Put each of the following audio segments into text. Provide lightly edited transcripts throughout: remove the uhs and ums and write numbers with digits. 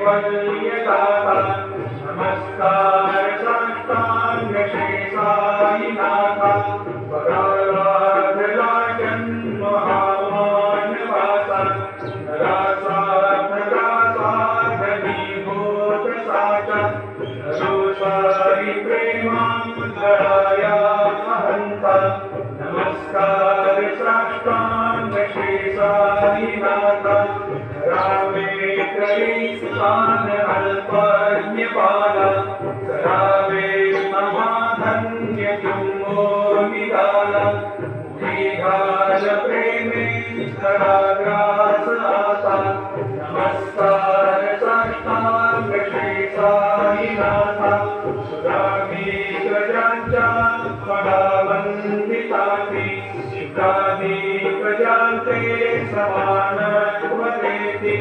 कैवल्यदाता नमस्कार साष्टांग श्री साईनाथा पराराधला जन्म महामानवाचा रासा घनीभूत साचा रोषारी प्रेमांतराया महंता नमस्कार साष्टांग श्री साईनाथा रामे त्रयीस्थान अल्पज्ञपाला करावे महाधन्य जम्बो निगाला उठीघाल प्रेमे कराग्रास आता नमस्कार साष्टांग श्री साईनाथा सुरामी गजांच्या पडावंदिताती शिवराधी गजांचे समानत्वदेति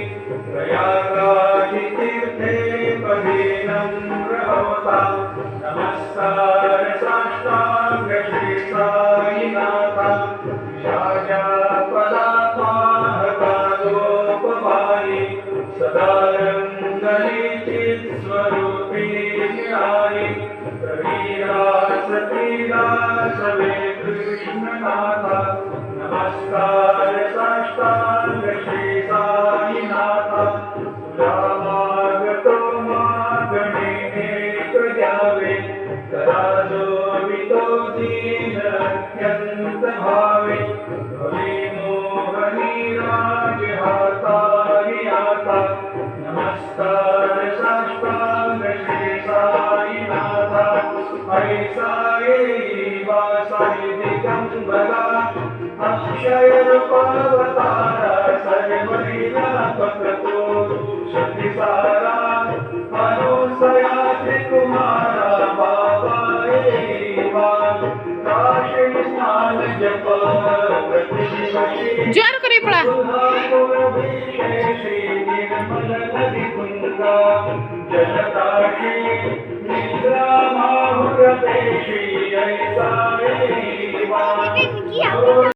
प्रयागाधि तीर्थे पदीनम्रभवता नमस्कार साष्टांग श्री साईनाथा शाजापदापाहकालोपवायि सदारङ्गलीचित् स्वरूपिणि आई कवीरासतीदासवे कृष्णनाथा नमस्कार साष्टांग श्री साईनाथा रामागतो मागणे एक द्यावे कराजोवितो दीन अत्यंत भावे भवे मोहनी राजहातारि आता नमस्कार साष्टांग श्री साईनाथा ऐसाये वासाई दिगंबरा अक्षय रूपावतारा सर्वलीला पकतो शक्तिसारा अनुसया त्रिकुमारा बाबा एवा काशी स्नान जप जोर करे पड़ा श्री निर्मल नदी कुंगा जलकाशी निद्रा माहुरते श्री ऐसा